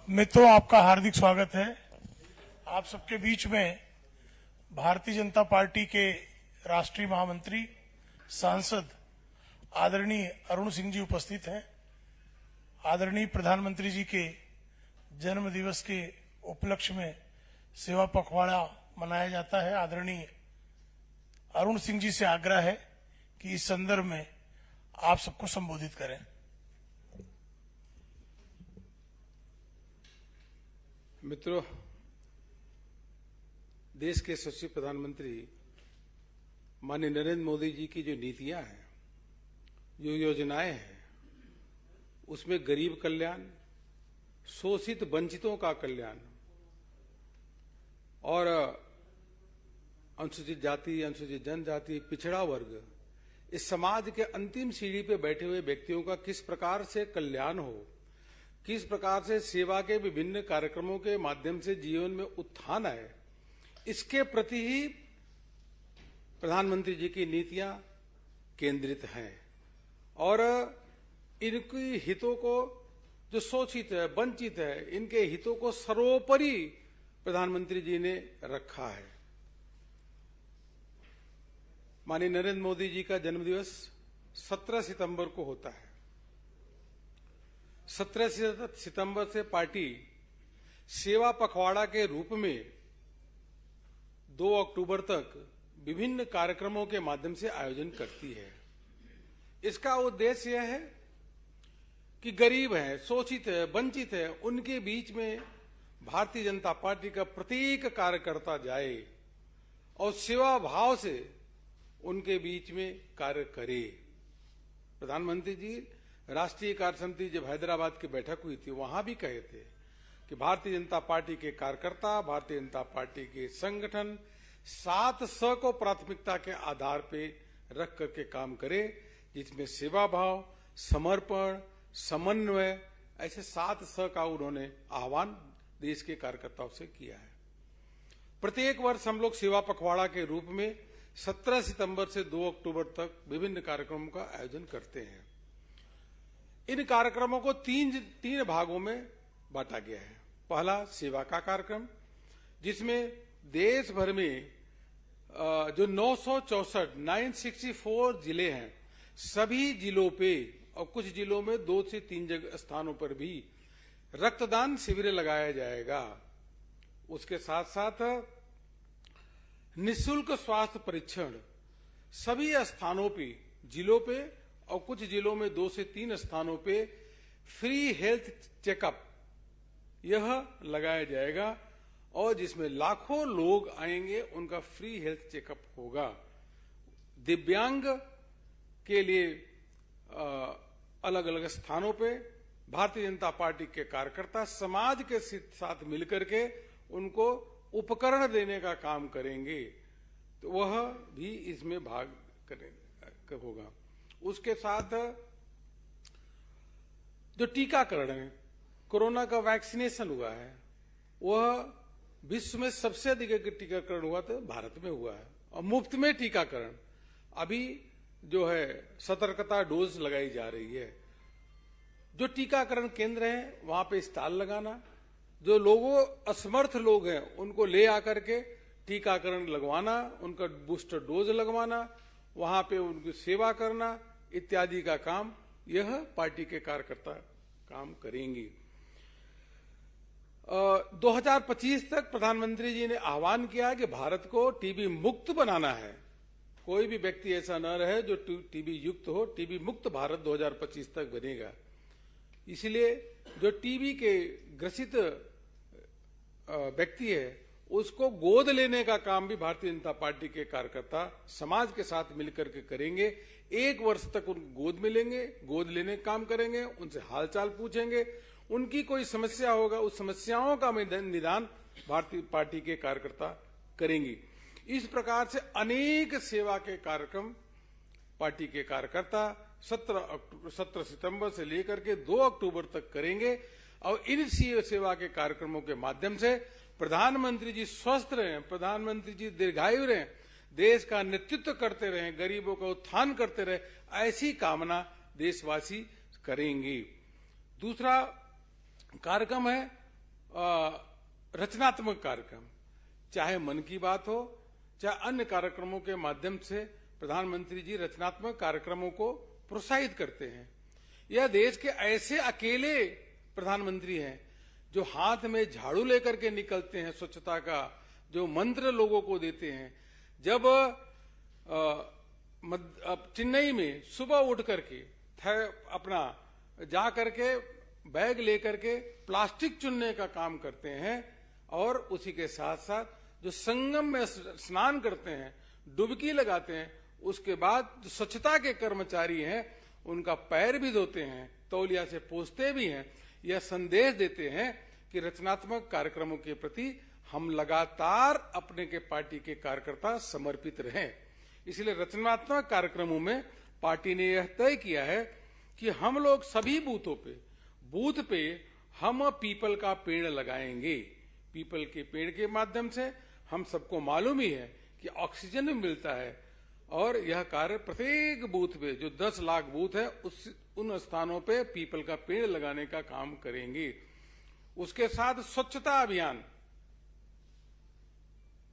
मित्रों, आपका हार्दिक स्वागत है। आप सबके बीच में भारतीय जनता पार्टी के राष्ट्रीय महामंत्री सांसद आदरणीय अरुण सिंह जी उपस्थित हैं। आदरणीय प्रधानमंत्री जी के जन्म दिवस के उपलक्ष्य में सेवा पखवाड़ा मनाया जाता है। आदरणीय अरुण सिंह जी से आग्रह है कि इस संदर्भ में आप सबको संबोधित करें। मित्रों, देश के यशस्वी प्रधानमंत्री माननीय नरेंद्र मोदी जी की जो नीतियां हैं, जो योजनाएं हैं, उसमें गरीब कल्याण, शोषित वंचितों का कल्याण और अनुसूचित जाति, अनुसूचित जनजाति, पिछड़ा वर्ग, इस समाज के अंतिम सीढ़ी पे बैठे हुए व्यक्तियों का किस प्रकार से कल्याण हो, किस प्रकार से सेवा के विभिन्न कार्यक्रमों के माध्यम से जीवन में उत्थान आए, इसके प्रति ही प्रधानमंत्री जी की नीतियां केंद्रित हैं। और इनकी हितों को, जो शोषित है, वंचित है, इनके हितों को सर्वोपरि प्रधानमंत्री जी ने रखा है। माननीय नरेंद्र मोदी जी का जन्मदिवस 17 सितंबर को होता है। 17 सितंबर से पार्टी सेवा पखवाड़ा के रूप में 2 अक्टूबर तक विभिन्न कार्यक्रमों के माध्यम से आयोजन करती है। इसका उद्देश्य यह है कि गरीब है, शोषित है, वंचित है, उनके बीच में भारतीय जनता पार्टी का प्रत्येक कार्यकर्ता जाए और सेवा भाव से उनके बीच में कार्य करे। प्रधानमंत्री जी राष्ट्रीय कार्य समिति जब हैदराबाद की बैठक हुई थी, वहां भी कहे थे कि भारतीय जनता पार्टी के कार्यकर्ता, भारतीय जनता पार्टी के संगठन 7 को प्राथमिकता के आधार पे रख करके काम करे, जिसमें सेवा भाव, समर्पण, समन्वय, ऐसे 7 का उन्होंने आह्वान देश के कार्यकर्ताओं से किया है। प्रत्येक वर्ष हम लोग सेवा पखवाड़ा के रूप में 17 सितंबर से 2 अक्टूबर तक विभिन्न कार्यक्रमों का आयोजन करते हैं। इन कार्यक्रमों को तीन भागों में बांटा गया है। पहला सेवा का कार्यक्रम, जिसमें देश भर में जो 964 जिले हैं, सभी जिलों पे और कुछ जिलों में 2 से 3 स्थानों पर भी रक्तदान शिविर लगाया जाएगा। उसके साथ साथ निःशुल्क स्वास्थ्य परीक्षण सभी स्थानों पे, जिलों पे और कुछ जिलों में 2 से 3 स्थानों पे फ्री हेल्थ चेकअप यह लगाया जाएगा और जिसमें लाखों लोग आएंगे, उनका फ्री हेल्थ चेकअप होगा। दिव्यांग के लिए अलग अलग स्थानों पे भारतीय जनता पार्टी के कार्यकर्ता समाज के साथ मिलकर के उनको उपकरण देने का काम करेंगे, तो वह भी इसमें भाग करेंगे होगा। उसके साथ जो टीकाकरण है, कोरोना का वैक्सीनेशन हुआ है, वह विश्व में सबसे अधिक टीकाकरण हुआ तो भारत में हुआ है। और मुफ्त में टीकाकरण अभी जो है सतर्कता डोज लगाई जा रही है। जो टीकाकरण केंद्र है वहां पे स्टॉल लगाना, जो लोगों असमर्थ लोग हैं उनको ले आकर के टीकाकरण लगवाना, उनका बूस्टर डोज लगवाना, वहां पे उनकी सेवा करना इत्यादि का काम यह पार्टी के कार्यकर्ता काम करेंगे। 2025 तक प्रधानमंत्री जी ने आह्वान किया है कि भारत को टीबी मुक्त बनाना है। कोई भी व्यक्ति ऐसा न रहे जो टीबी युक्त हो। टीबी मुक्त भारत 2025 तक बनेगा। इसलिए जो टीबी के ग्रसित व्यक्ति है, उसको गोद लेने का काम भी भारतीय जनता पार्टी के कार्यकर्ता समाज के साथ मिलकर के करेंगे। 1 वर्ष तक उनको गोद मिलेंगे, गोद लेने का काम करेंगे, उनसे हालचाल पूछेंगे, उनकी कोई समस्या होगा, उस समस्याओं का निदान भारतीय पार्टी के कार्यकर्ता करेंगे। इस प्रकार से अनेक सेवा के कार्यक्रम पार्टी के कार्यकर्ता 17 सितंबर से लेकर के 2 अक्टूबर तक करेंगे। और इन सेवा के कार्यक्रमों के माध्यम से प्रधानमंत्री जी स्वस्थ रहें, प्रधानमंत्री जी दीर्घायु रहें, देश का नेतृत्व करते रहें, गरीबों का उत्थान करते रहे, ऐसी कामना देशवासी करेंगे। दूसरा कार्यक्रम है रचनात्मक कार्यक्रम, चाहे मन की बात हो चाहे अन्य कार्यक्रमों के माध्यम से प्रधानमंत्री जी रचनात्मक कार्यक्रमों को प्रोत्साहित करते हैं। यह देश के ऐसे अकेले प्रधानमंत्री हैं जो हाथ में झाड़ू लेकर के निकलते हैं, स्वच्छता का जो मंत्र लोगों को देते हैं। जब चेन्नई में सुबह उठ करके अपना जा करके बैग लेकर के प्लास्टिक चुनने का काम करते हैं और उसी के साथ साथ जो संगम में स्नान करते हैं, डुबकी लगाते हैं, उसके बाद जो स्वच्छता के कर्मचारी हैं उनका पैर भी धोते हैं, तौलिया से पोंछते भी हैं। यह संदेश देते हैं कि रचनात्मक कार्यक्रमों के प्रति हम लगातार अपने के पार्टी के कार्यकर्ता समर्पित रहें। इसलिए रचनात्मक कार्यक्रमों में पार्टी ने यह तय किया है कि हम लोग सभी बूथ पे हम पीपल का पेड़ लगाएंगे। पीपल के पेड़ के माध्यम से हम सबको मालूम ही है कि ऑक्सीजन भी मिलता है और यह कार्य प्रत्येक बूथ पे जो 10 लाख बूथ है उन स्थानों पे पीपल का पेड़ लगाने का काम करेंगे। उसके साथ स्वच्छता अभियान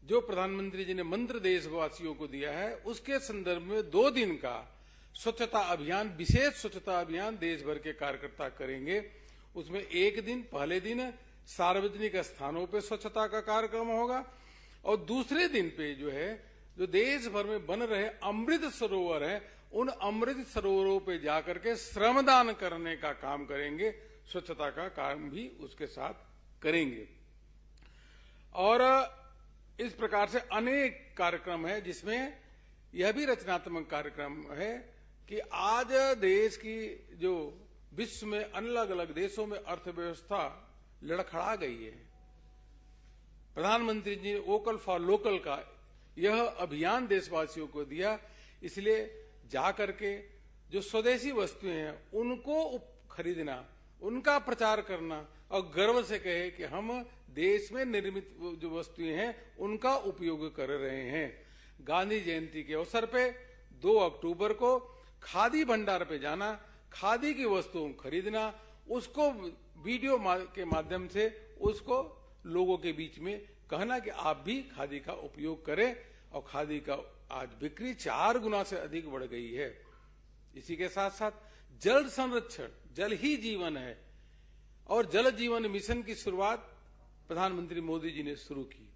जो प्रधानमंत्री जी ने मंत्र देशवासियों को दिया है, उसके संदर्भ में 2 दिन का स्वच्छता अभियान, विशेष स्वच्छता अभियान देश भर के कार्यकर्ता करेंगे। उसमें एक दिन, पहले दिन सार्वजनिक स्थानों पे स्वच्छता का कार्यक्रम होगा और दूसरे दिन पे जो देश भर में बन रहे अमृत सरोवर है, उन अमृत सरोवरों पे जाकर के श्रमदान करने का काम करेंगे। स्वच्छता का काम भी उसके साथ करेंगे। और इस प्रकार से अनेक कार्यक्रम है जिसमें यह भी रचनात्मक कार्यक्रम है कि आज देश की जो विश्व में अलग अलग देशों में अर्थव्यवस्था लड़खड़ा गई है, प्रधानमंत्री जी ने वोकल फॉर लोकल का यह अभियान देशवासियों को दिया। इसलिए जाकर के जो स्वदेशी वस्तुएं हैं उनको खरीदना, उनका प्रचार करना और गर्व से कहे कि हम देश में निर्मित जो वस्तुएं हैं उनका उपयोग कर रहे हैं। गांधी जयंती के अवसर पे 2 अक्टूबर को खादी भंडार पे जाना, खादी की वस्तुओं खरीदना, उसको वीडियो के माध्यम से उसको लोगों के बीच में कहना कि आप भी खादी का उपयोग करें। और खादी का आज बिक्री 4 गुना से अधिक बढ़ गई है। इसी के साथ साथ जल संरक्षण, जल ही जीवन है और जल जीवन मिशन की शुरुआत प्रधानमंत्री मोदी जी ने शुरू की।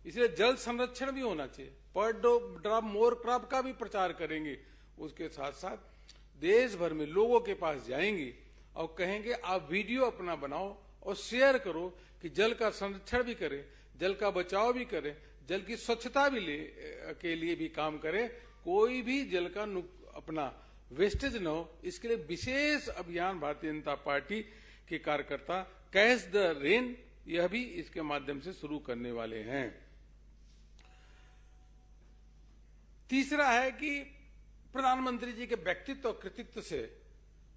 इसलिए जल संरक्षण भी होना चाहिए। पर ड्रॉप मोर क्रॉप का भी प्रचार करेंगे। उसके साथ साथ देश भर में लोगों के पास जाएंगे और कहेंगे आप वीडियो अपना बनाओ और शेयर करो कि जल का संरक्षण भी करें, जल का बचाव भी करें, जल की स्वच्छता भी के लिए भी काम करें, कोई भी जल का अपना वेस्टेज न हो। इसके लिए विशेष अभियान भारतीय जनता पार्टी के कार्यकर्ता कैच द रेन यह भी इसके माध्यम से शुरू करने वाले हैं। तीसरा है कि प्रधानमंत्री जी के व्यक्तित्व और कृतित्व से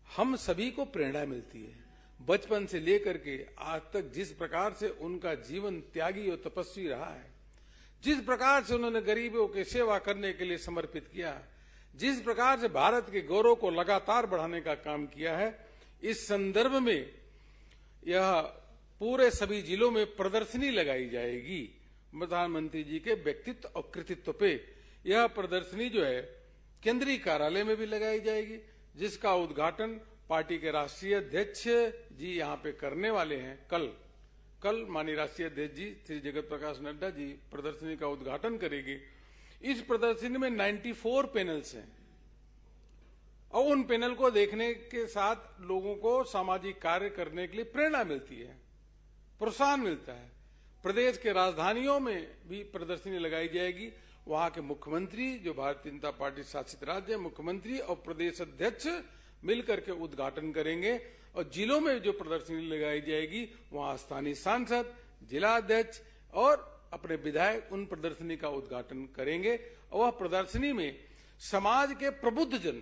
हम सभी को प्रेरणा मिलती है। बचपन से लेकर के आज तक जिस प्रकार से उनका जीवन त्यागी और तपस्वी रहा है, जिस प्रकार से उन्होंने गरीबों की सेवा करने के लिए समर्पित किया, जिस प्रकार से भारत के गौरव को लगातार बढ़ाने का काम किया है, इस संदर्भ में यह पूरे सभी जिलों में प्रदर्शनी लगाई जाएगी प्रधानमंत्री जी के व्यक्तित्व और कृतित्व पे। यह प्रदर्शनी जो है केंद्रीय कार्यालय में भी लगाई जाएगी, जिसका उद्घाटन पार्टी के राष्ट्रीय अध्यक्ष जी यहाँ पे करने वाले हैं। कल माननीय राष्ट्रीय अध्यक्ष जी श्री जगत प्रकाश नड्डा जी प्रदर्शनी का उद्घाटन करेंगे। इस प्रदर्शनी में 94 पैनल्स हैं और उन पैनल को देखने के साथ लोगों को सामाजिक कार्य करने के लिए प्रेरणा मिलती है, प्रोत्साहन मिलता है। प्रदेश के राजधानियों में भी प्रदर्शनी लगाई जाएगी। वहां के मुख्यमंत्री, जो भारतीय जनता पार्टी शासित राज्य मुख्यमंत्री और प्रदेश अध्यक्ष मिलकर के उद्घाटन करेंगे और जिलों में जो प्रदर्शनी लगाई जाएगी वहां स्थानीय सांसद, जिला अध्यक्ष और अपने विधायक उन प्रदर्शनी का उद्घाटन करेंगे। और वह प्रदर्शनी में समाज के प्रबुद्ध जन,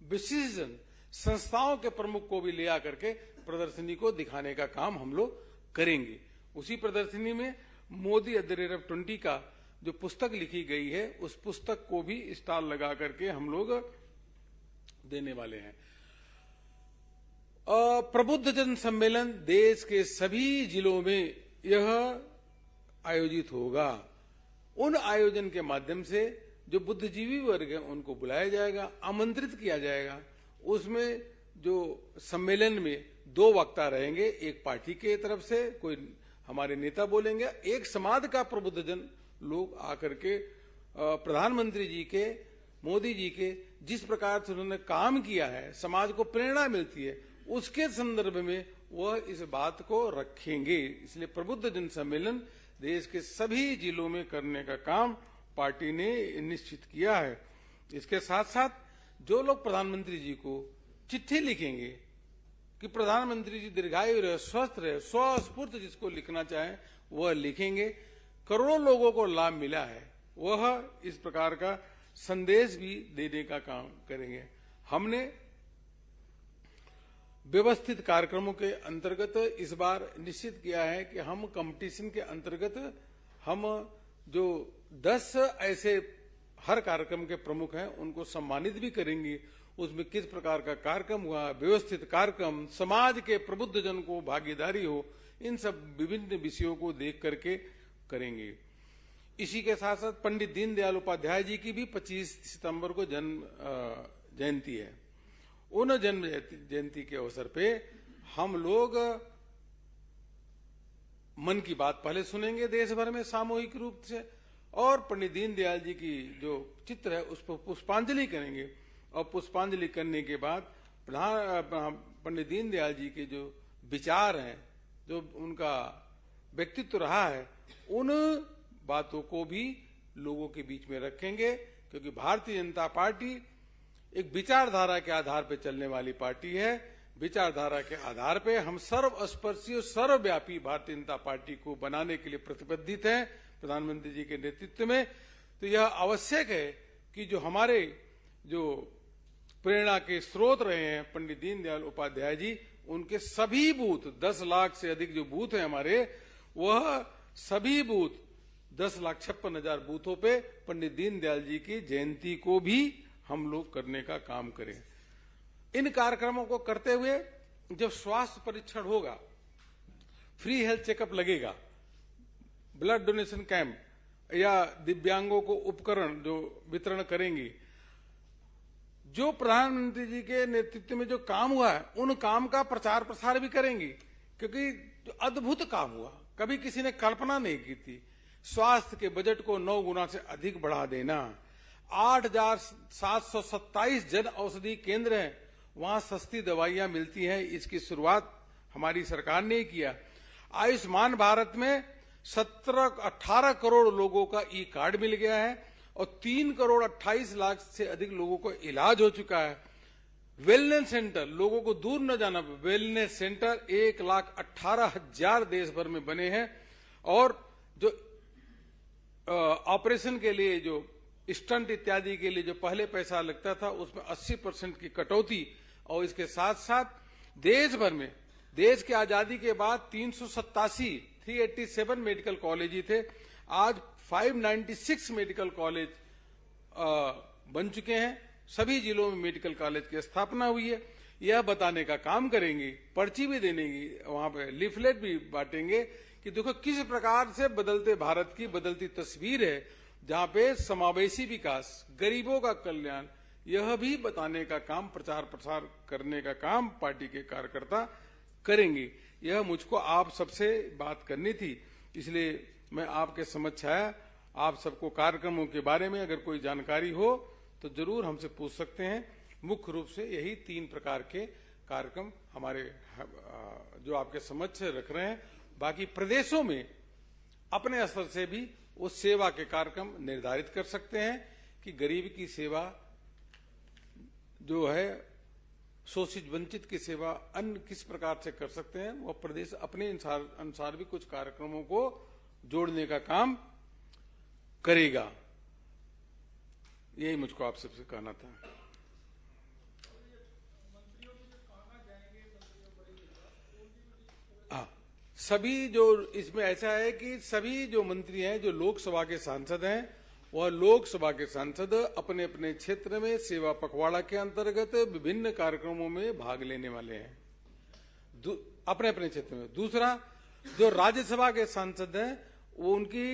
विशिष्ट जन, संस्थाओं के प्रमुख को भी ले आकर के प्रदर्शनी को दिखाने का काम हम लोग करेंगे। उसी प्रदर्शनी में मोदी @20 का जो पुस्तक लिखी गई है, उस पुस्तक को भी स्टॉल लगा करके हम लोग देने वाले हैं। प्रबुद्ध जन सम्मेलन देश के सभी जिलों में यह आयोजित होगा। उन आयोजन के माध्यम से जो बुद्धिजीवी वर्ग है उनको बुलाया जाएगा, आमंत्रित किया जाएगा। उसमें जो सम्मेलन में 2 वक्ता रहेंगे, एक पार्टी के तरफ से कोई हमारे नेता बोलेंगे, एक समाज का प्रबुद्धजन लोग आकर के प्रधानमंत्री जी के, मोदी जी के जिस प्रकार से उन्होंने काम किया है, समाज को प्रेरणा मिलती है, उसके संदर्भ में वह इस बात को रखेंगे। इसलिए प्रबुद्ध जन सम्मेलन देश के सभी जिलों में करने का काम पार्टी ने निश्चित किया है। इसके साथ साथ जो लोग प्रधानमंत्री जी को चिट्ठी लिखेंगे कि प्रधानमंत्री जी दीर्घायु रहे, स्वस्थ रहे, स्वस्फूर्त जिसको लिखना चाहे वह लिखेंगे। करोड़ों लोगों को लाभ मिला है, वह इस प्रकार का संदेश भी देने का काम करेंगे। हमने व्यवस्थित कार्यक्रमों के अंतर्गत इस बार निश्चित किया है कि हम कंपटीशन के अंतर्गत हम जो 10 ऐसे हर कार्यक्रम के प्रमुख हैं उनको सम्मानित भी करेंगे। उसमें किस प्रकार का कार्यक्रम हुआ, व्यवस्थित कार्यक्रम, समाज के प्रबुद्ध जन को भागीदारी हो, इन सब विभिन्न विषयों को देख करके करेंगे। इसी के साथ साथ पंडित दीनदयाल उपाध्याय जी की भी 25 सितंबर को जन्म जयंती है। उन जन्म जयंती के अवसर पे हम लोग मन की बात पहले सुनेंगे देश भर में सामूहिक रूप से, और पंडित दीनदयाल जी की जो चित्र है उस पर पुष्पांजलि करेंगे। और पुष्पांजलि करने के बाद पंडित दीनदयाल जी के जो विचार हैं, जो उनका व्यक्तित्व रहा है, उन बातों को भी लोगों के बीच में रखेंगे। क्योंकि भारतीय जनता पार्टी एक विचारधारा के आधार पर चलने वाली पार्टी है। विचारधारा के आधार पे हम सर्वस्पर्शी और सर्वव्यापी भारतीय जनता पार्टी को बनाने के लिए प्रतिबद्धित हैं प्रधानमंत्री जी के नेतृत्व में। तो यह आवश्यक है कि जो हमारे जो प्रेरणा के स्रोत रहे हैं पंडित दीनदयाल उपाध्याय जी, उनके सभी बूथ 10 लाख से अधिक जो बूथ हैं हमारे, वह सभी बूथ 10,56,000 बूथों पे पंडित दीनदयाल जी की जयंती को भी हम लोग करने का काम करें। इन कार्यक्रमों को करते हुए जब स्वास्थ्य परीक्षण होगा, फ्री हेल्थ चेकअप लगेगा, ब्लड डोनेशन कैंप या दिव्यांगों को उपकरण जो वितरण करेंगे, जो प्रधानमंत्री जी के नेतृत्व में जो काम हुआ है उन काम का प्रचार प्रसार भी करेंगे। क्योंकि जो अद्भुत काम हुआ, कभी किसी ने कल्पना नहीं की थी। स्वास्थ्य के बजट को 9 गुना से अधिक बढ़ा देना, 8,727 जन औषधि केंद्र हैं, वहां सस्ती दवाइयां मिलती हैं, इसकी शुरुआत हमारी सरकार ने किया। आयुष्मान भारत में 18 करोड़ लोगों का ई कार्ड मिल गया है और 3 करोड़ 28 लाख से अधिक लोगों को इलाज हो चुका है। वेलनेस सेंटर, लोगों को दूर न जाना, वेलनेस सेंटर 1,18,000 देश भर में बने हैं। और जो ऑपरेशन के लिए जो स्टंट इत्यादि के लिए जो पहले पैसा लगता था उसमें 80% की कटौती। और इसके साथ साथ देश भर में, देश की आजादी के बाद 387 मेडिकल कॉलेज ही थे, आज 596 मेडिकल कॉलेज बन चुके हैं। सभी जिलों में मेडिकल कॉलेज की स्थापना हुई है। यह बताने का काम करेंगे, पर्ची भी देने की, वहां पे लीफलेट भी बांटेंगे कि देखो किस प्रकार से बदलते भारत की बदलती तस्वीर है, जहां पे समावेशी विकास, गरीबों का कल्याण, यह भी बताने का काम, प्रचार प्रसार करने का काम पार्टी के कार्यकर्ता करेंगे। यह मुझको आप सबसे बात करनी थी, इसलिए मैं आपके समक्ष आया। आप सबको कार्यक्रमों के बारे में अगर कोई जानकारी हो तो जरूर हमसे पूछ सकते हैं। मुख्य रूप से यही 3 प्रकार के कार्यक्रम हमारे जो आपके समक्ष रख रहे हैं। बाकी प्रदेशों में अपने स्तर से भी वो सेवा के कार्यक्रम निर्धारित कर सकते हैं कि गरीब की सेवा जो है, शोषित वंचित की सेवा अन्य किस प्रकार से कर सकते हैं। वो प्रदेश अपने अनुसार भी कुछ कार्यक्रमों को जोड़ने का काम करेगा। यही मुझको आप सबसे कहना था। सभी जो इसमें ऐसा है कि सभी जो मंत्री हैं, जो लोकसभा के सांसद हैं, वह लोकसभा के सांसद अपने अपने क्षेत्र में सेवा पखवाड़ा के अंतर्गत विभिन्न कार्यक्रमों में भाग लेने वाले हैं अपने अपने क्षेत्र में। दूसरा, जो राज्यसभा के सांसद हैं वो उनकी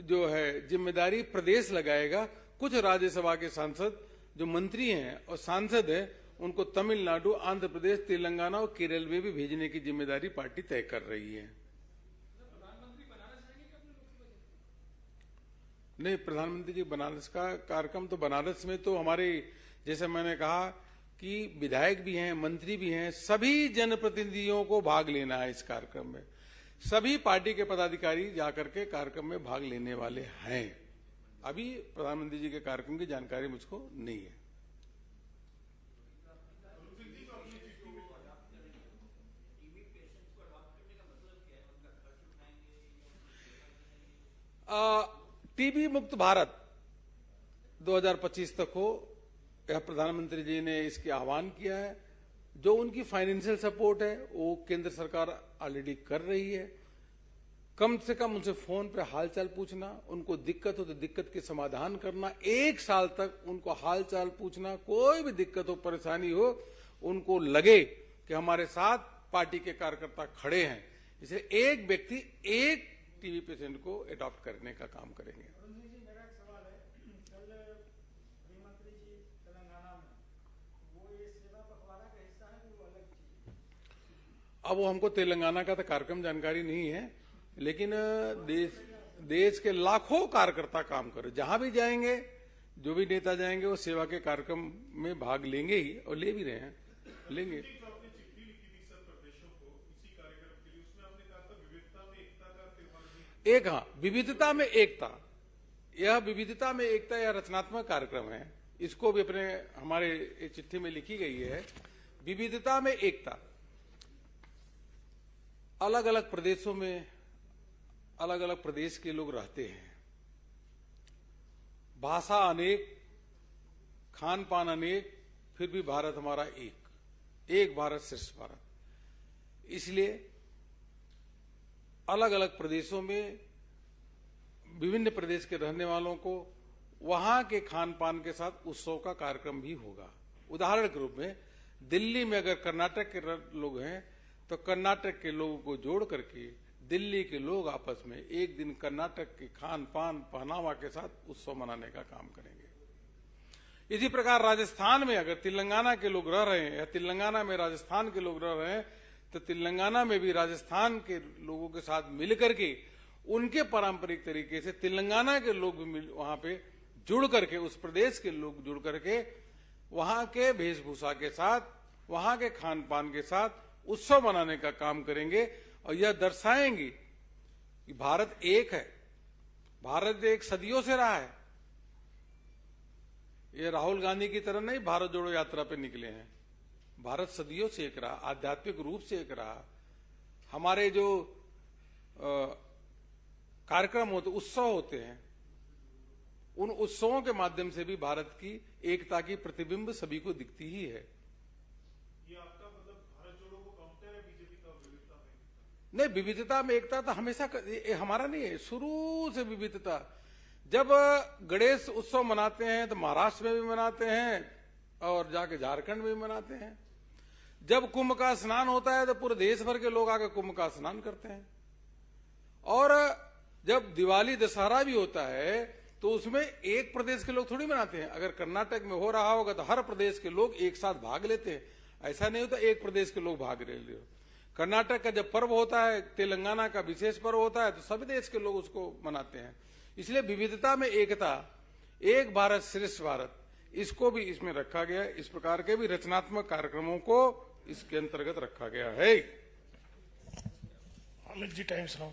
जो है जिम्मेदारी प्रदेश लगाएगा। कुछ राज्यसभा के सांसद जो मंत्री हैं और सांसद हैं उनको तमिलनाडु, आंध्र प्रदेश, तेलंगाना और केरल में भी भेजने की जिम्मेदारी पार्टी तय कर रही है। नहीं, प्रधानमंत्री जी बनारस का कार्यक्रम तो बनारस में तो हमारे जैसे मैंने कहा कि विधायक भी हैं, मंत्री भी हैं, सभी जनप्रतिनिधियों को भाग लेना है इस कार्यक्रम में। सभी पार्टी के पदाधिकारी जाकर के कार्यक्रम में भाग लेने वाले हैं। अभी प्रधानमंत्री जी के कार्यक्रम की जानकारी मुझको नहीं है। टीबी मुक्त भारत 2025 तक हो, यह प्रधानमंत्री जी ने इसके आह्वान किया है। जो उनकी फाइनेंशियल सपोर्ट है वो केंद्र सरकार ऑलरेडी कर रही है। कम से कम उनसे फोन पे हालचाल पूछना, उनको दिक्कत हो तो दिक्कत के समाधान करना, 1 साल तक उनको हालचाल पूछना, कोई भी दिक्कत हो, परेशानी हो, उनको लगे कि हमारे साथ पार्टी के कार्यकर्ता खड़े हैं, इसलिए एक व्यक्ति एक टीबी पेशेंट को अडॉप्ट करने का काम करेंगे। मेरा एक सवाल है, कल गृहमंत्री जी तेलंगाना में वो ये सेवा पखवाड़ा का हिस्सा है कि वो अलग चीज? अब वो हमको तेलंगाना का तो कार्यक्रम जानकारी नहीं है, लेकिन देश के लाखों कार्यकर्ता काम कर, जहां भी जाएंगे, जो भी नेता जाएंगे वो सेवा के कार्यक्रम में भाग लेंगे ही और ले भी रहे हैं, लेंगे। एक हाँ, विविधता में एकता, यह विविधता में एकता यह रचनात्मक कार्यक्रम है। इसको भी अपने हमारे चिट्ठी में लिखी गई है। विविधता में एकता, अलग अलग प्रदेशों में अलग अलग प्रदेश के लोग रहते हैं, भाषा अनेक, खान पान अनेक, फिर भी भारत हमारा एक भारत श्रेष्ठ भारत। इसलिए अलग अलग प्रदेशों में विभिन्न प्रदेश के रहने वालों को वहां के खान पान के साथ उत्सव का कार्यक्रम भी होगा। उदाहरण के रूप में दिल्ली में अगर कर्नाटक के लोग हैं तो कर्नाटक के लोगों को जोड़ करके दिल्ली के लोग आपस में एक दिन कर्नाटक के खान पान पहनावा के साथ उत्सव मनाने का काम करेंगे। इसी प्रकार राजस्थान में अगर तेलंगाना के लोग रह रहे हैं या तेलंगाना में राजस्थान के लोग रह रहे हैं तो तेलंगाना में भी राजस्थान के लोगों के साथ मिलकर के उनके पारंपरिक तरीके से तेलंगाना के लोग भी वहां पे जुड़ करके, उस प्रदेश के लोग जुड़ करके वहां के वेशभूषा के साथ, वहां के खान पान के साथ उत्सव मनाने का काम करेंगे और यह दर्शाएंगे कि भारत एक है। भारत एक सदियों से रहा है। ये राहुल गांधी की तरह नहीं भारत जोड़ो यात्रा पे निकले हैं। भारत सदियों से एक रहा, आध्यात्मिक रूप से एक रहा। हमारे जो कार्यक्रम होते, उत्सव होते हैं, उन उत्सवों के माध्यम से भी भारत की एकता की प्रतिबिंब सभी को दिखती ही है। ये आपका मतलब भारत जोड़ो को काउंटर है बीजेपी का विविधता में? नहीं, विविधता में एकता तो हमेशा हमारा नहीं है, शुरू से विविधता। जब गणेश उत्सव मनाते हैं तो महाराष्ट्र में भी मनाते हैं और जाके झारखंड में भी मनाते हैं। जब कुंभ का स्नान होता है तो पूरे देश भर के लोग आकर कुंभ का स्नान करते हैं। और जब दिवाली दशहरा भी होता है तो उसमें एक प्रदेश के लोग थोड़ी मनाते हैं। अगर कर्नाटक में हो रहा होगा तो हर प्रदेश के लोग एक साथ भाग लेते हैं। ऐसा नहीं होता एक प्रदेश के लोग भाग रहे हो। कर्नाटक का जब पर्व होता है, तेलंगाना का विशेष पर्व होता है तो सभी देश के लोग उसको मनाते हैं। इसलिए विविधता में एकता, एक भारत श्रेष्ठ भारत, इसको भी इसमें रखा गया है। इस प्रकार के भी रचनात्मक कार्यक्रमों को इसके अंतर्गत रखा गया है। अमित जी, टाइम सुनाओ।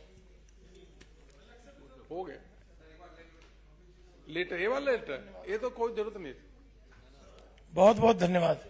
हो गया लेटर, ये वाला लेटर, ये तो कोई जरूरत नहीं। बहुत बहुत धन्यवाद।